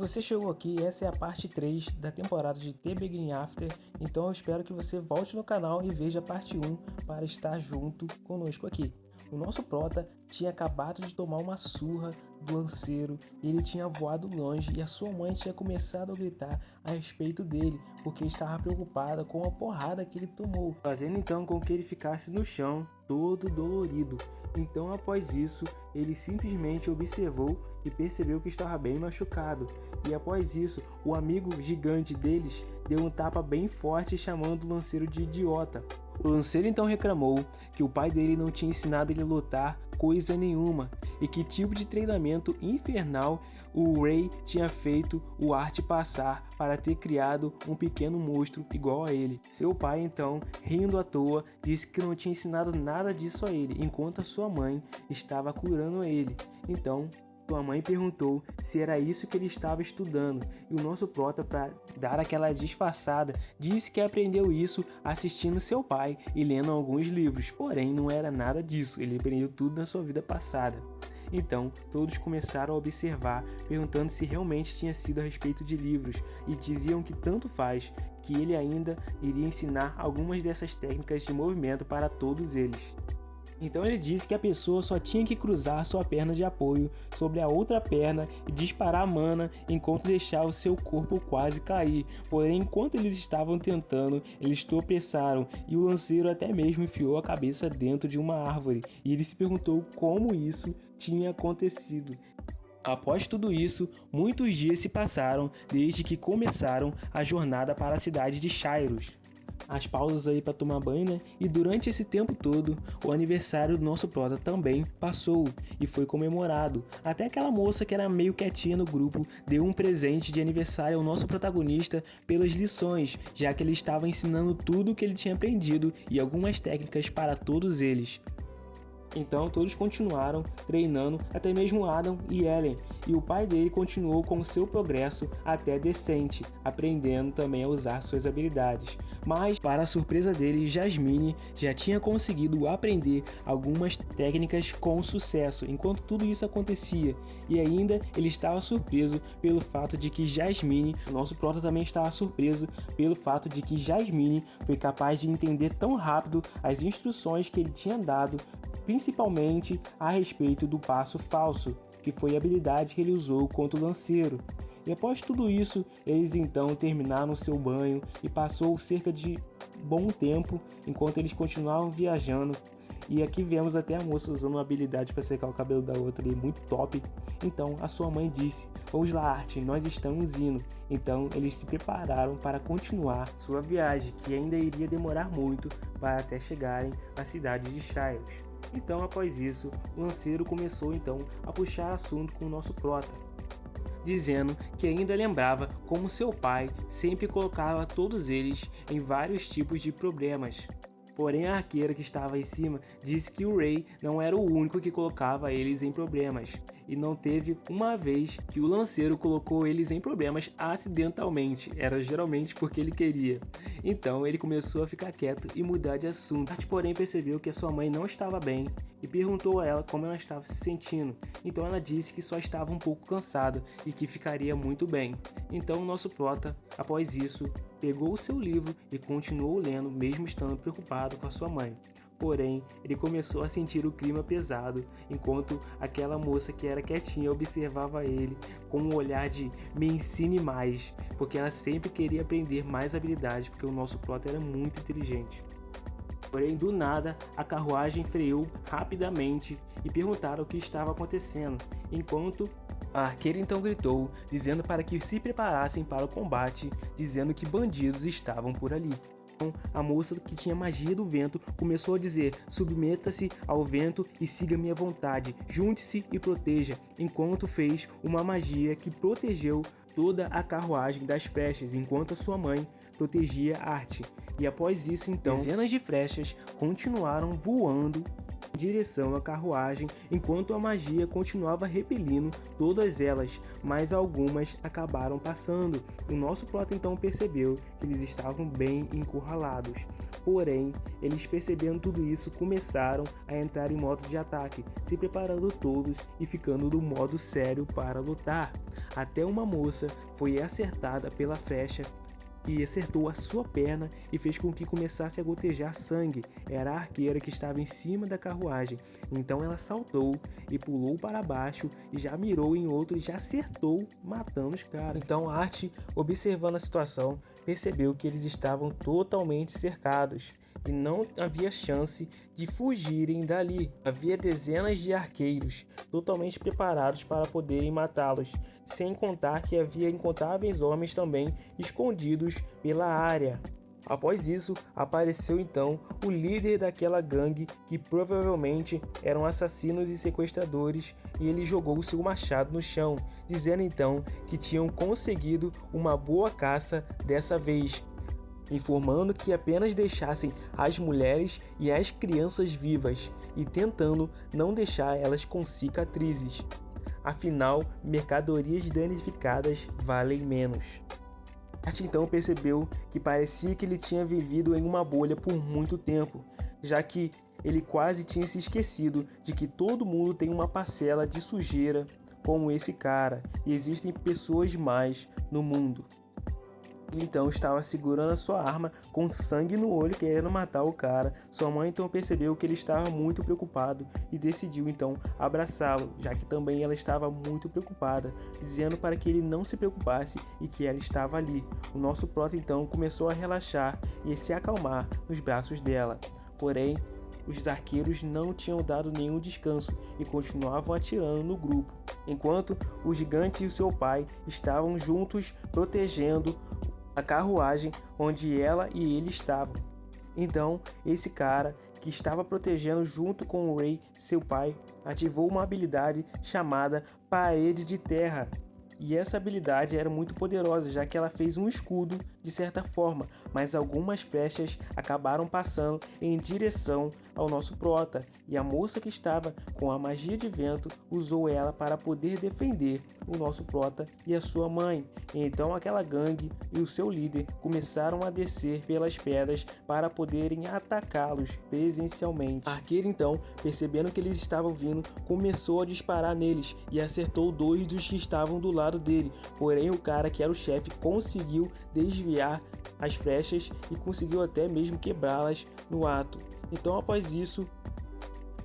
Você chegou aqui, essa é a parte 3 da temporada de The Beginning After, então eu espero que você volte no canal e veja a parte 1 para estar junto conosco aqui. O nosso prota tinha acabado de tomar uma surra do lanceiro, ele tinha voado longe e a sua mãe tinha começado a gritar a respeito dele, porque estava preocupada com a porrada que ele tomou, fazendo então com que ele ficasse no chão, todo dolorido. Então, após isso, ele simplesmente observou e percebeu que estava bem machucado. E após isso, o amigo gigante deles deu um tapa bem forte chamando o lanceiro de idiota. O lanceiro então reclamou que o pai dele não tinha ensinado ele a lutar coisa nenhuma e que tipo de treinamento infernal o Ray tinha feito o Art passar para ter criado um pequeno monstro igual a ele. Seu pai então, rindo à toa, disse que não tinha ensinado nada disso a ele, enquanto a sua mãe estava curando ele. Então, sua mãe perguntou se era isso que ele estava estudando e o nosso prota, para dar aquela disfarçada, disse que aprendeu isso assistindo seu pai e lendo alguns livros, porém não era nada disso, ele aprendeu tudo na sua vida passada. Então todos começaram a observar, perguntando se realmente tinha sido a respeito de livros e diziam que tanto faz, que ele ainda iria ensinar algumas dessas técnicas de movimento para todos eles. Então ele disse que a pessoa só tinha que cruzar sua perna de apoio sobre a outra perna e disparar a mana enquanto deixar o seu corpo quase cair. Porém, enquanto eles estavam tentando, eles tropeçaram e o lanceiro até mesmo enfiou a cabeça dentro de uma árvore. E ele se perguntou como isso tinha acontecido. Após tudo isso, muitos dias se passaram desde que começaram a jornada para a cidade de Shyrus. As pausas aí para tomar banho, né? E durante esse tempo todo, o aniversário do nosso prota também passou e foi comemorado. Até aquela moça que era meio quietinha no grupo deu um presente de aniversário ao nosso protagonista pelas lições, já que ele estava ensinando tudo o que ele tinha aprendido e algumas técnicas para todos eles. Então todos continuaram treinando, até mesmo Adam e Ellen, e o pai dele continuou com o seu progresso até decente, aprendendo também a usar suas habilidades. Mas, para a surpresa dele, Jasmine já tinha conseguido aprender algumas técnicas com sucesso enquanto tudo isso acontecia, e ainda ele estava surpreso pelo fato de que Jasmine, o nosso prota também estava surpreso pelo fato de que Jasmine foi capaz de entender tão rápido as instruções que ele tinha dado, principalmente a respeito do passo falso, que foi a habilidade que ele usou contra o lanceiro. E após tudo isso, eles então terminaram seu banho e passou cerca de bom tempo enquanto eles continuavam viajando. E aqui vemos até a moça usando uma habilidade para secar o cabelo da outra ali, muito top. Então a sua mãe disse: "Vamos lá, Art, nós estamos indo." Então eles se prepararam para continuar sua viagem, que ainda iria demorar muito para até chegarem à cidade de Shyrus. Então, após isso, o lanceiro começou então a puxar assunto com o nosso prota, dizendo que ainda lembrava como seu pai sempre colocava todos eles em vários tipos de problemas. Porém, a arqueira que estava em cima disse que o Ray não era o único que colocava eles em problemas, e não teve uma vez que o lanceiro colocou eles em problemas acidentalmente, era geralmente porque ele queria. Então ele começou a ficar quieto e mudar de assunto. Art, porém, percebeu que a sua mãe não estava bem e perguntou a ela como ela estava se sentindo. Então ela disse que só estava um pouco cansada e que ficaria muito bem. Então o nosso prota, após isso, pegou o seu livro e continuou lendo, mesmo estando preocupado com a sua mãe. Porém, ele começou a sentir o clima pesado, enquanto aquela moça que era quietinha observava ele com um olhar de "me ensine mais", porque ela sempre queria aprender mais habilidades, porque o nosso prota era muito inteligente. Porém, do nada, a carruagem freou rapidamente e perguntaram o que estava acontecendo, enquanto a arqueira então gritou, dizendo para que se preparassem para o combate, dizendo que bandidos estavam por ali. Então, a moça que tinha magia do vento começou a dizer: "Submeta-se ao vento e siga minha vontade, junte-se e proteja", enquanto fez uma magia que protegeu toda a carruagem das flechas, enquanto a sua mãe protegia Art. E após isso então, dezenas de flechas continuaram voando em direção à carruagem, enquanto a magia continuava repelindo todas elas, mas algumas acabaram passando. O nosso prota então percebeu que eles estavam bem encurralados. Porém, eles percebendo tudo isso, começaram a entrar em modo de ataque, se preparando todos e ficando no modo sério para lutar. Até uma moça foi acertada pela flecha e acertou a sua perna e fez com que começasse a gotejar sangue. Era a arqueira que estava em cima da carruagem. Então ela saltou e pulou para baixo e já mirou em outro e já acertou, matando os caras. Então Art, observando a situação, percebeu que eles estavam totalmente cercados e não havia chance de fugirem dali. Havia dezenas de arqueiros totalmente preparados para poderem matá-los, sem contar que havia incontáveis homens também escondidos pela área. Após isso, apareceu então o líder daquela gangue, que provavelmente eram assassinos e sequestradores, e ele jogou seu machado no chão, dizendo então que tinham conseguido uma boa caça dessa vez, informando que apenas deixassem as mulheres e as crianças vivas e tentando não deixar elas com cicatrizes. Afinal, mercadorias danificadas valem menos. Art então percebeu que parecia que ele tinha vivido em uma bolha por muito tempo, já que ele quase tinha se esquecido de que todo mundo tem uma parcela de sujeira como esse cara, e existem pessoas demais no mundo. Ele então estava segurando a sua arma com sangue no olho, querendo matar o cara. Sua mãe então percebeu que ele estava muito preocupado e decidiu então abraçá-lo, já que também ela estava muito preocupada, dizendo para que ele não se preocupasse e que ela estava ali. O nosso prota então começou a relaxar e se acalmar nos braços dela. Porém, os arqueiros não tinham dado nenhum descanso e continuavam atirando no grupo, enquanto o gigante e o seu pai estavam juntos protegendo a carruagem onde ela e ele estavam. Então, esse cara que estava protegendo junto com o Ray, seu pai, ativou uma habilidade chamada Parede de Terra. E essa habilidade era muito poderosa, já que ela fez um escudo de certa forma, mas algumas flechas acabaram passando em direção ao nosso prota, e a moça que estava com a magia de vento usou ela para poder defender o nosso prota e a sua mãe. E então aquela gangue e o seu líder começaram a descer pelas pedras para poderem atacá-los presencialmente. A arqueira então, percebendo que eles estavam vindo, começou a disparar neles e acertou 2 dos que estavam do lado dele, porém o cara que era o chefe conseguiu desviar as flechas e conseguiu até mesmo quebrá-las no ato. Então após isso,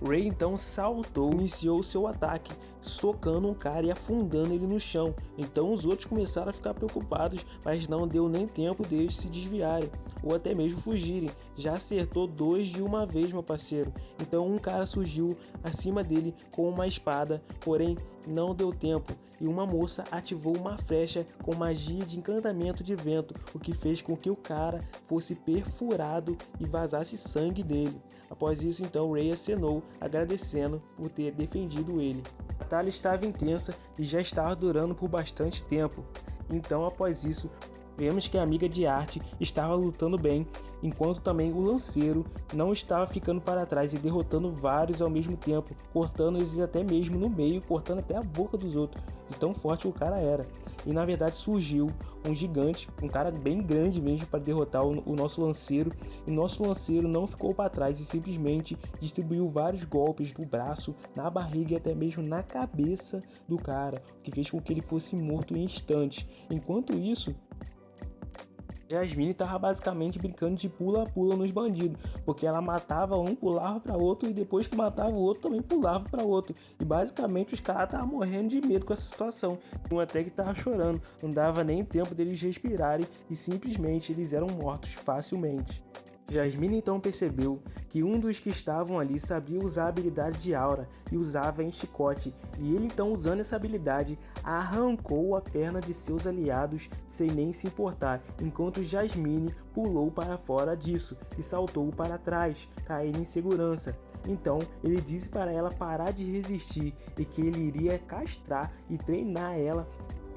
Ray então saltou e iniciou seu ataque, socando um cara e afundando ele no chão. Então os outros começaram a ficar preocupados, mas não deu nem tempo deles se desviarem ou até mesmo fugirem. Já acertou 2 de uma vez, meu parceiro. Então um cara surgiu acima dele com uma espada, porém não deu tempo, e uma moça ativou uma flecha com magia de encantamento de vento, o que fez com que o cara fosse perfurado e vazasse sangue dele. Após isso, então, Ray acenou, agradecendo por ter defendido ele. A batalha estava intensa e já estava durando por bastante tempo. Então, após isso, vemos que a amiga de Art estava lutando bem, enquanto também o lanceiro não estava ficando para trás e derrotando vários ao mesmo tempo, cortando eles até mesmo no meio, cortando até a boca dos outros, de tão forte o cara era. E na verdade surgiu um gigante, um cara bem grande mesmo para derrotar o nosso lanceiro, e nosso lanceiro não ficou para trás e simplesmente distribuiu vários golpes no braço, na barriga e até mesmo na cabeça do cara, o que fez com que ele fosse morto em instantes. Enquanto isso, Jasmine estava basicamente brincando de pula-pula nos bandidos, porque ela matava um, pulava para outro, e depois que matava o outro também pulava para outro, e basicamente os caras estavam morrendo de medo com essa situação. Um até que estava chorando, não dava nem tempo deles respirarem e simplesmente eles eram mortos facilmente. Jasmine então percebeu que um dos que estavam ali sabia usar a habilidade de aura e usava em chicote, e ele então, usando essa habilidade, arrancou a perna de seus aliados sem nem se importar, enquanto Jasmine pulou para fora disso e saltou para trás, caindo em segurança. Então ele disse para ela parar de resistir e que ele iria castrar e treinar ela,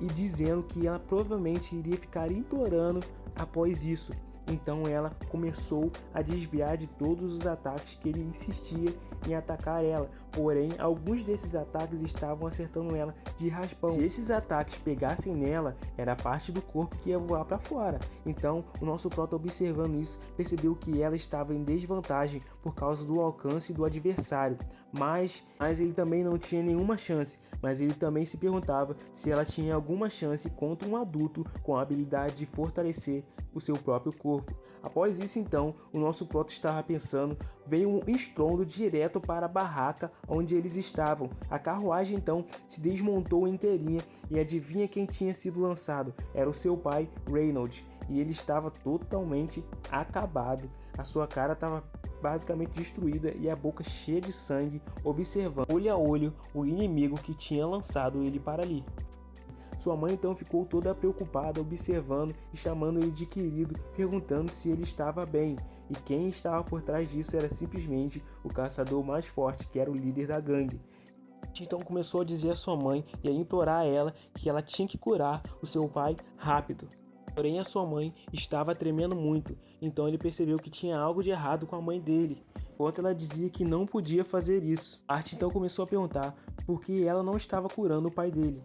e dizendo que ela provavelmente iria ficar implorando após isso. Então ela começou a desviar de todos os ataques que ele insistia em atacar ela. Porém, alguns desses ataques estavam acertando ela de raspão. Se esses ataques pegassem nela, era parte do corpo que ia voar para fora. Então, o nosso prota, observando isso, percebeu que ela estava em desvantagem por causa do alcance do adversário. Mas ele também não tinha nenhuma chance. Mas ele também se perguntava se ela tinha alguma chance contra um adulto com a habilidade de fortalecer o seu próprio corpo. Após isso, então, o nosso prota estava pensando, veio um estrondo direto para a barraca onde eles estavam. A carruagem então se desmontou inteirinha e adivinha quem tinha sido lançado? Era o seu pai, Reynolds, e ele estava totalmente acabado. A sua cara estava basicamente destruída e a boca cheia de sangue, observando olho a olho o inimigo que tinha lançado ele para ali. Sua mãe então ficou toda preocupada, observando e chamando ele de querido, perguntando se ele estava bem. E quem estava por trás disso era simplesmente o caçador mais forte, que era o líder da gangue. Então começou a dizer à sua mãe e a implorar a ela que ela tinha que curar o seu pai rápido. Porém, a sua mãe estava tremendo muito, então ele percebeu que tinha algo de errado com a mãe dele, enquanto ela dizia que não podia fazer isso. Art então começou a perguntar por que ela não estava curando o pai dele.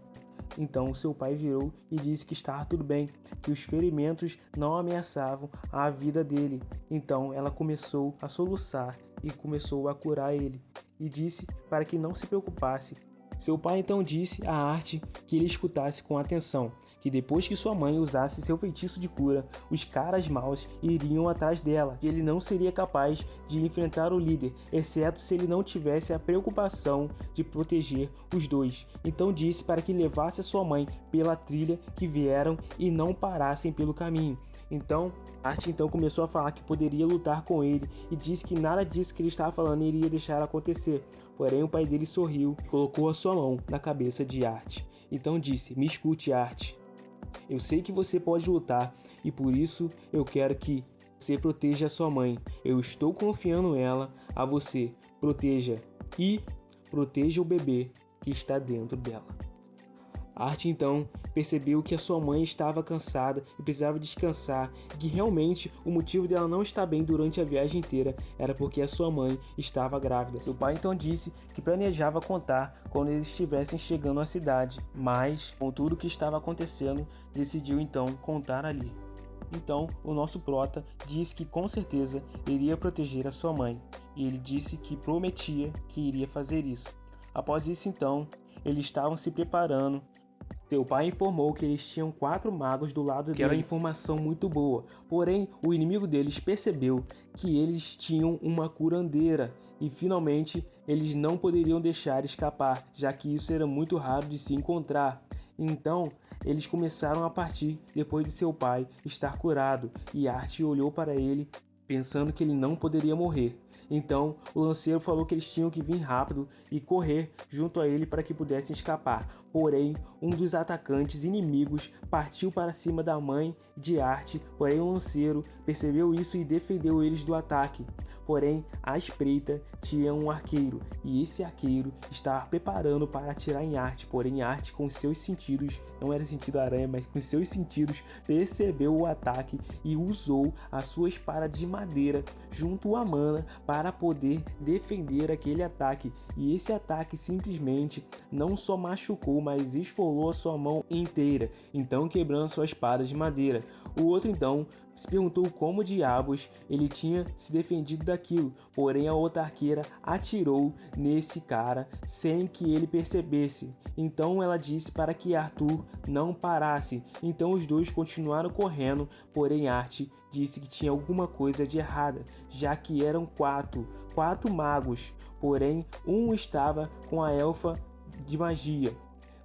Então seu pai virou e disse que estava tudo bem, que os ferimentos não ameaçavam a vida dele. Então ela começou a soluçar e começou a curar ele, e disse para que não se preocupasse. Seu pai então disse a Art que ele escutasse com atenção, que depois que sua mãe usasse seu feitiço de cura, os caras maus iriam atrás dela, que ele não seria capaz de enfrentar o líder, exceto se ele não tivesse a preocupação de proteger os dois. Então disse para que levasse a sua mãe pela trilha que vieram e não parassem pelo caminho. Então, Art então começou a falar que poderia lutar com ele e disse que nada disso que ele estava falando iria deixar acontecer. Porém, o pai dele sorriu e colocou a sua mão na cabeça de Art. Então disse: "Me escute, Art. Eu sei que você pode lutar e por isso eu quero que você proteja a sua mãe. Eu estou confiando nela a você. Proteja o bebê que está dentro dela." Art então percebeu que a sua mãe estava cansada e precisava descansar, e que realmente o motivo dela não estar bem durante a viagem inteira era porque a sua mãe estava grávida. Seu pai então disse que planejava contar quando eles estivessem chegando à cidade, mas com tudo o que estava acontecendo, decidiu então contar ali. Então o nosso prota disse que com certeza iria proteger a sua mãe, e ele disse que prometia que iria fazer isso. Após isso então, eles estavam se preparando. Seu pai informou que eles tinham 4 magos do lado dele, que era uma informação muito boa. Porém, o inimigo deles percebeu que eles tinham uma curandeira e finalmente eles não poderiam deixar escapar, já que isso era muito raro de se encontrar. Então, eles começaram a partir depois de seu pai estar curado, e Art olhou para ele pensando que ele não poderia morrer. Então, o lanceiro falou que eles tinham que vir rápido e correr junto a ele para que pudessem escapar. Porém, um dos atacantes inimigos partiu para cima da mãe de Art, porém o lanceiro percebeu isso e defendeu eles do ataque. Porém, à espreita tinha um arqueiro, e esse arqueiro estava preparando para atirar em Art, porém Art, com seus sentidos, não era sentido aranha, mas com seus sentidos, percebeu o ataque e usou a sua espada de madeira junto à mana para poder defender aquele ataque. E esse ataque simplesmente não só machucou, mas esfolou a sua mão inteira, então quebrando sua espada de madeira. O outro então se perguntou como diabos ele tinha se defendido daquilo, porém a outra arqueira atirou nesse cara sem que ele percebesse. Então ela disse para que Arthur não parasse, então os dois continuaram correndo, porém Art disse que tinha alguma coisa de errada, já que eram quatro magos, porém um estava com a elfa de magia,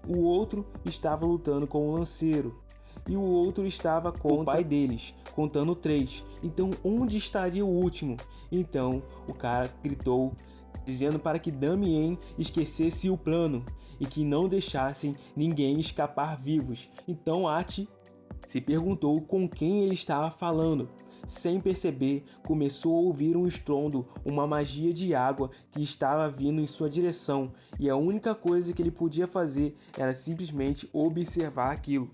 o outro estava lutando com o lanceiro e o outro estava com o pai deles, contando 3. Então onde estaria o último? Então o cara gritou, dizendo para que Damien esquecesse o plano e que não deixassem ninguém escapar vivos. Então Art se perguntou com quem ele estava falando. Sem perceber, começou a ouvir um estrondo, uma magia de água que estava vindo em sua direção, e a única coisa que ele podia fazer era simplesmente observar aquilo.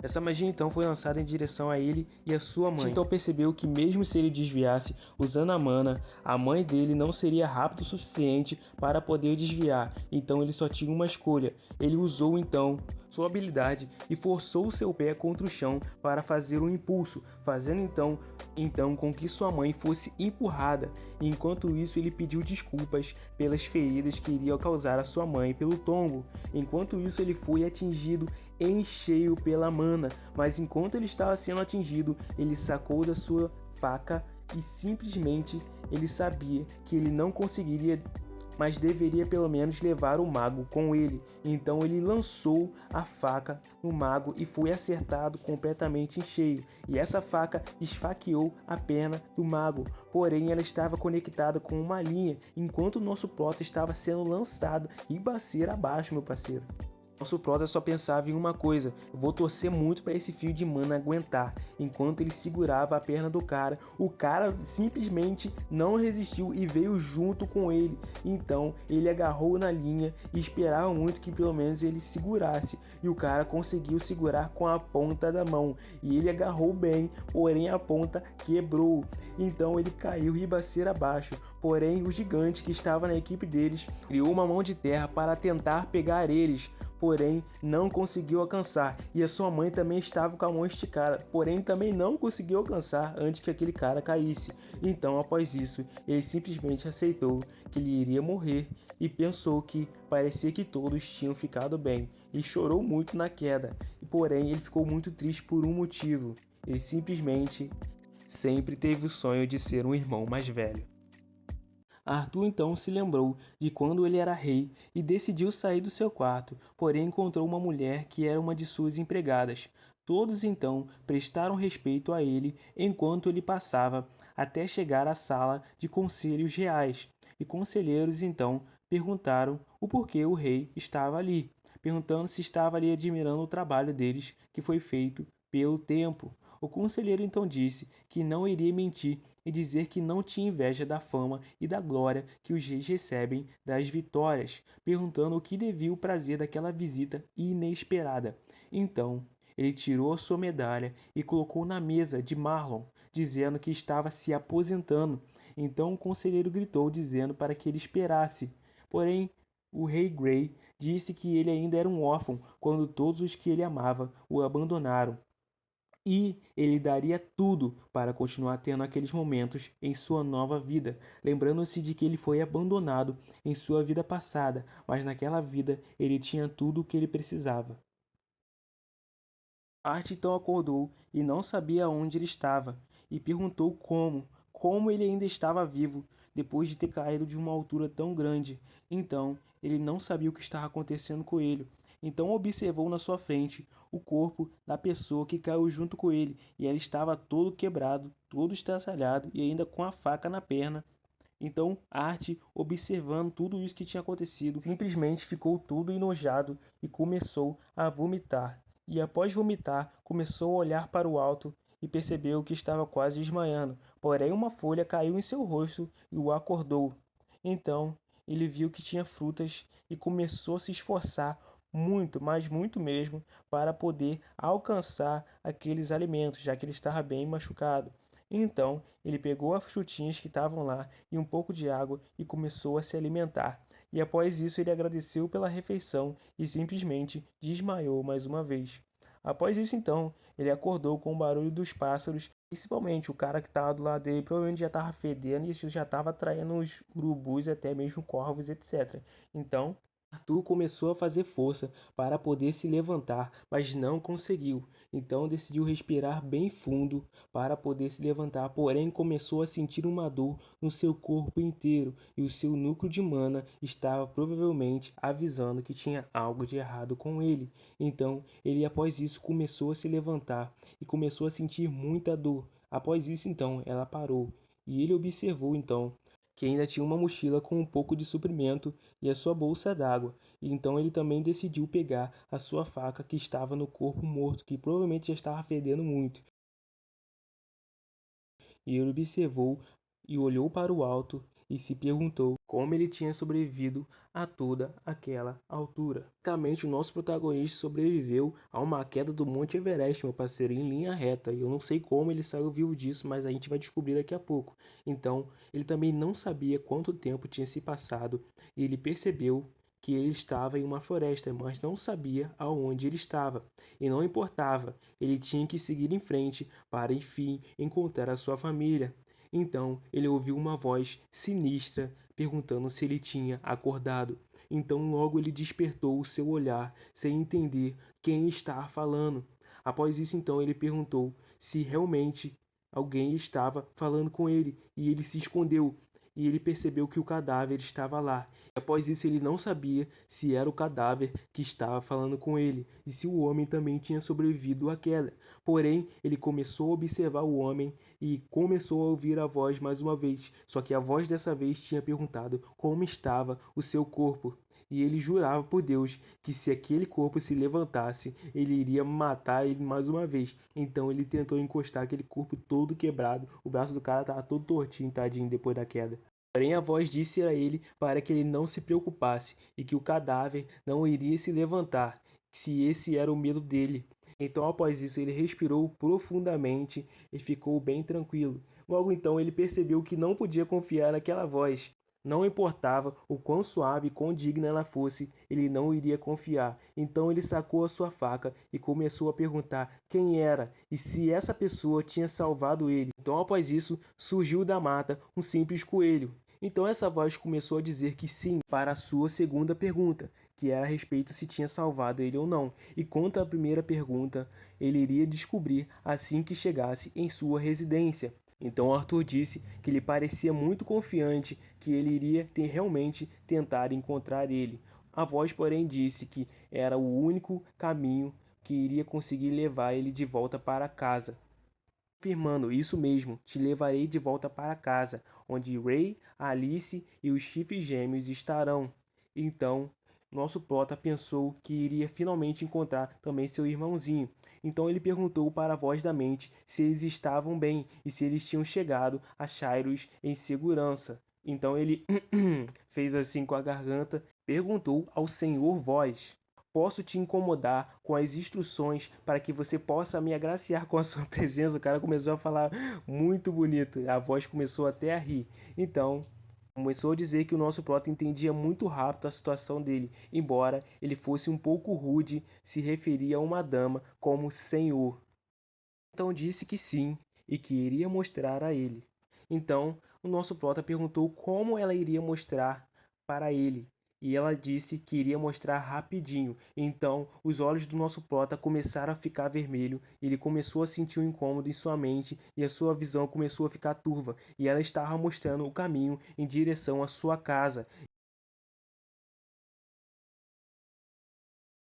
Essa magia então foi lançada em direção a ele e a sua mãe. Então percebeu que mesmo se ele desviasse usando a mana, a mãe dele não seria rápido o suficiente para poder desviar. Então ele só tinha uma escolha. Ele usou então sua habilidade e forçou o seu pé contra o chão para fazer um impulso, fazendo então com que sua mãe fosse empurrada. E enquanto isso ele pediu desculpas pelas feridas que iriam causar a sua mãe pelo tombo. Enquanto isso ele foi atingido em cheio pela mana, mas enquanto ele estava sendo atingido, ele sacou da sua faca e simplesmente ele sabia que ele não conseguiria, mas deveria pelo menos levar o mago com ele. Então ele lançou a faca no mago e foi acertado completamente em cheio. E essa faca esfaqueou a perna do mago, porém ela estava conectada com uma linha, enquanto o nosso prota estava sendo lançado ribanceira abaixo, meu parceiro. Nosso prota só pensava em uma coisa: eu vou torcer muito para esse fio de mana aguentar. Enquanto ele segurava a perna do cara, o cara simplesmente não resistiu e veio junto com ele. Então ele agarrou na linha e esperava muito que pelo menos ele segurasse. E o cara conseguiu segurar com a ponta da mão. E ele agarrou bem, porém a ponta quebrou. Então ele caiu ribanceira abaixo. Porém o gigante que estava na equipe deles criou uma mão de terra para tentar pegar eles, porém não conseguiu alcançar, e a sua mãe também estava com a mão esticada, porém também não conseguiu alcançar antes que aquele cara caísse. Então após isso, ele simplesmente aceitou que ele iria morrer e pensou que parecia que todos tinham ficado bem, e chorou muito na queda, porém ele ficou muito triste por um motivo: ele simplesmente sempre teve o sonho de ser um irmão mais velho. Arthur então se lembrou de quando ele era rei e decidiu sair do seu quarto, porém encontrou uma mulher que era uma de suas empregadas. Todos então prestaram respeito a ele enquanto ele passava, até chegar à sala de conselhos reais. E conselheiros então perguntaram o porquê o rei estava ali, perguntando se estava ali admirando o trabalho deles que foi feito pelo tempo. O conselheiro então disse que não iria mentir e dizer que não tinha inveja da fama e da glória que os reis recebem das vitórias, perguntando o que devia o prazer daquela visita inesperada. Então, ele tirou a sua medalha e colocou na mesa de Marlon, dizendo que estava se aposentando. Então o conselheiro gritou, dizendo para que ele esperasse. Porém, o rei Grey disse que ele ainda era um órfão quando todos os que ele amava o abandonaram. E ele daria tudo para continuar tendo aqueles momentos em sua nova vida, lembrando-se de que ele foi abandonado em sua vida passada, mas naquela vida ele tinha tudo o que ele precisava. Art então acordou e não sabia onde ele estava, e perguntou como ele ainda estava vivo, depois de ter caído de uma altura tão grande. Então, ele não sabia o que estava acontecendo com ele. Então observou na sua frente o corpo da pessoa que caiu junto com ele, e ela estava todo quebrado, todo estraçalhado e ainda com a faca na perna. Então, Art, observando tudo isso que tinha acontecido, simplesmente ficou todo enojado e começou a vomitar. E após vomitar, começou a olhar para o alto e percebeu que estava quase desmaiando. Porém, uma folha caiu em seu rosto e o acordou. Então, ele viu que tinha frutas e começou a se esforçar muito, mas muito mesmo, para poder alcançar aqueles alimentos, já que ele estava bem machucado. Então, ele pegou as frutinhas que estavam lá e um pouco de água e começou a se alimentar. E após isso, ele agradeceu pela refeição e simplesmente desmaiou mais uma vez. Após isso, então, ele acordou com o barulho dos pássaros, principalmente o cara que estava do lado dele, provavelmente já estava fedendo e isso já estava atraindo os urubus e até mesmo corvos, etc. Então, Arthur começou a fazer força para poder se levantar, mas não conseguiu. Então decidiu respirar bem fundo para poder se levantar, porém começou a sentir uma dor no seu corpo inteiro e o seu núcleo de mana estava provavelmente avisando que tinha algo de errado com ele. Então ele após isso começou a se levantar e começou a sentir muita dor. Após isso então ela parou e ele observou então que ainda tinha uma mochila com um pouco de suprimento e a sua bolsa d'água, e então ele também decidiu pegar a sua faca que estava no corpo morto, que provavelmente já estava fedendo muito. E ele observou e olhou para o alto e se perguntou como ele tinha sobrevivido a toda aquela altura. Basicamente, o nosso protagonista sobreviveu a uma queda do Monte Everest, meu parceiro, em linha reta. E eu não sei como ele saiu vivo disso, mas a gente vai descobrir daqui a pouco. Então, ele também não sabia quanto tempo tinha se passado e ele percebeu que ele estava em uma floresta, mas não sabia aonde ele estava. E não importava, ele tinha que seguir em frente para, enfim, encontrar a sua família. Então ele ouviu uma voz sinistra perguntando se ele tinha acordado. Então logo ele despertou o seu olhar, sem entender quem estava falando. Após isso, então ele perguntou se realmente alguém estava falando com ele, e ele se escondeu. E ele percebeu que o cadáver estava lá. Após isso, ele não sabia se era o cadáver que estava falando com ele e se o homem também tinha sobrevivido à queda. Porém, ele começou a observar o homem e começou a ouvir a voz mais uma vez. Só que a voz dessa vez tinha perguntado como estava o seu corpo. E ele jurava por Deus que se aquele corpo se levantasse, ele iria matar ele mais uma vez. Então ele tentou encostar aquele corpo todo quebrado. O braço do cara estava todo tortinho, tadinho, depois da queda. Porém, a voz disse a ele para que ele não se preocupasse e que o cadáver não iria se levantar, se esse era o medo dele. Então, após isso, ele respirou profundamente e ficou bem tranquilo. Logo então, ele percebeu que não podia confiar naquela voz. Não importava o quão suave e quão digna ela fosse, ele não iria confiar. Então ele sacou a sua faca e começou a perguntar quem era e se essa pessoa tinha salvado ele. Então, após isso, surgiu da mata um simples coelho. Então essa voz começou a dizer que sim para a sua segunda pergunta, que era a respeito se tinha salvado ele ou não. E quanto à primeira pergunta, ele iria descobrir assim que chegasse em sua residência. Então Arthur disse que ele parecia muito confiante que ele iria realmente tentar encontrar ele. A voz, porém, disse que era o único caminho que iria conseguir levar ele de volta para casa. Afirmando, isso mesmo, te levarei de volta para casa, onde Ray, Alice e os chifres gêmeos estarão. Então, nosso prota pensou que iria finalmente encontrar também seu irmãozinho. Então ele perguntou para a voz da mente se eles estavam bem e se eles tinham chegado a Cyrus em segurança. Então ele fez assim com a garganta, perguntou ao Senhor Voz: posso te incomodar com as instruções para que você possa me agraciar com a sua presença? O cara começou a falar muito bonito, a voz começou até a rir. Então, começou a dizer que o nosso prota entendia muito rápido a situação dele, embora ele fosse um pouco rude, se referia a uma dama como senhor. Então disse que sim e que iria mostrar a ele. Então, o nosso prota perguntou como ela iria mostrar para ele. E ela disse que iria mostrar rapidinho. Então, os olhos do nosso prota começaram a ficar vermelho. Ele começou a sentir um incômodo em sua mente e a sua visão começou a ficar turva. E ela estava mostrando o caminho em direção à sua casa.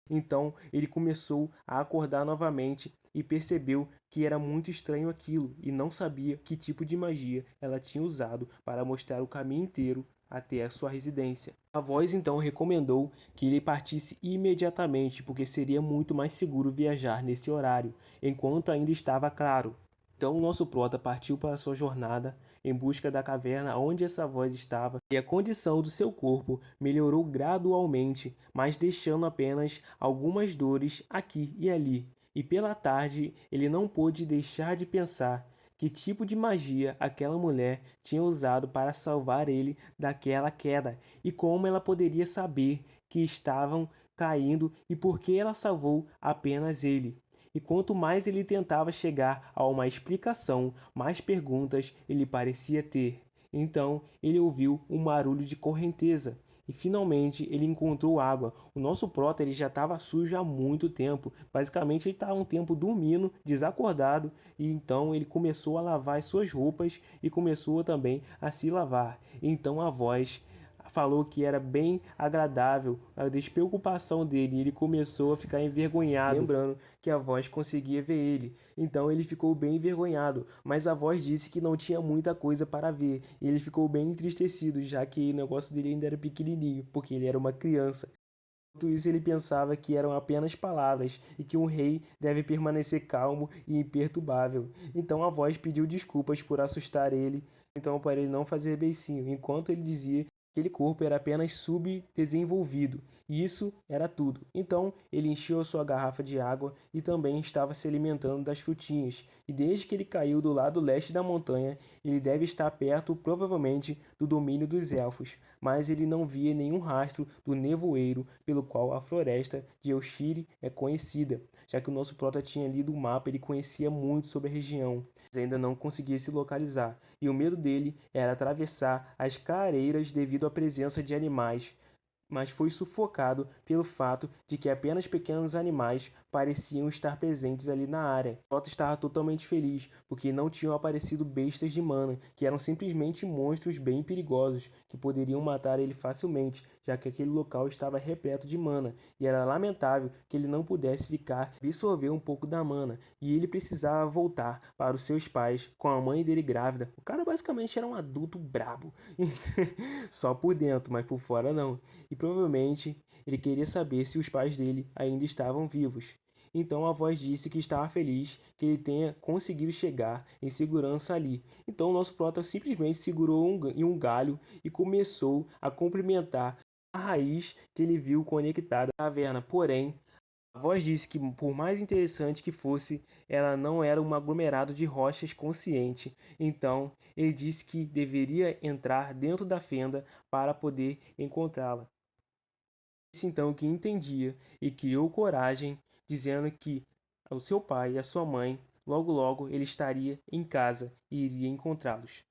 Então ele começou a acordar novamente e percebeu que era muito estranho aquilo e não sabia que tipo de magia ela tinha usado para mostrar o caminho inteiro até a sua residência. A voz então recomendou que ele partisse imediatamente, porque seria muito mais seguro viajar nesse horário, enquanto ainda estava claro. Então o nosso prota partiu para sua jornada em busca da caverna onde essa voz estava, e a condição do seu corpo melhorou gradualmente, mas deixando apenas algumas dores aqui e ali. E pela tarde ele não pôde deixar de pensar que tipo de magia aquela mulher tinha usado para salvar ele daquela queda e como ela poderia saber que estavam caindo e por que ela salvou apenas ele. E quanto mais ele tentava chegar a uma explicação, mais perguntas ele parecia ter. Então ele ouviu um barulho de correnteza e finalmente ele encontrou água. O nosso prota ele já estava sujo há muito tempo. Basicamente ele estava um tempo dormindo, desacordado, e então ele começou a lavar as suas roupas e começou também a se lavar. Então a voz falou que era bem agradável a despreocupação dele, e ele começou a ficar envergonhado, lembrando que a voz conseguia ver ele. Então ele ficou bem envergonhado, mas a voz disse que não tinha muita coisa para ver, e ele ficou bem entristecido, já que o negócio dele ainda era pequenininho, porque ele era uma criança. Enquanto isso, ele pensava que eram apenas palavras e que um rei deve permanecer calmo e imperturbável. Então a voz pediu desculpas por assustar ele, então para ele não fazer beicinho, enquanto ele dizia Aquele corpo era apenas subdesenvolvido, e isso era tudo. Então ele encheu a sua garrafa de água e também estava se alimentando das frutinhas. E desde que ele caiu do lado leste da montanha, ele deve estar perto, provavelmente, do domínio dos elfos, mas ele não via nenhum rastro do nevoeiro pelo qual a floresta de Elshire é conhecida. Já que o nosso prota tinha lido o mapa, ele conhecia muito sobre a região, mas ainda não conseguia se localizar. E o medo dele era atravessar as clareiras devido à presença de animais, mas foi sufocado pelo fato de que apenas pequenos animais pareciam estar presentes ali na área. Otto estava totalmente feliz, porque não tinham aparecido bestas de mana, que eram simplesmente monstros bem perigosos, que poderiam matar ele facilmente, já que aquele local estava repleto de mana, e era lamentável que ele não pudesse ficar e absorver um pouco da mana, e ele precisava voltar para os seus pais com a mãe dele grávida. O cara basicamente era um adulto brabo, só por dentro, mas por fora não. E provavelmente ele queria saber se os pais dele ainda estavam vivos. Então a voz disse que estava feliz que ele tenha conseguido chegar em segurança ali. Então o nosso prota simplesmente segurou em um galho e começou a cumprimentar a raiz que ele viu conectada à caverna. Porém, a voz disse que, por mais interessante que fosse, ela não era um aglomerado de rochas consciente. Então, ele disse que deveria entrar dentro da fenda para poder encontrá-la. Disse então que entendia e criou coragem, dizendo que o seu pai e a sua mãe, logo logo ele estaria em casa e iria encontrá-los.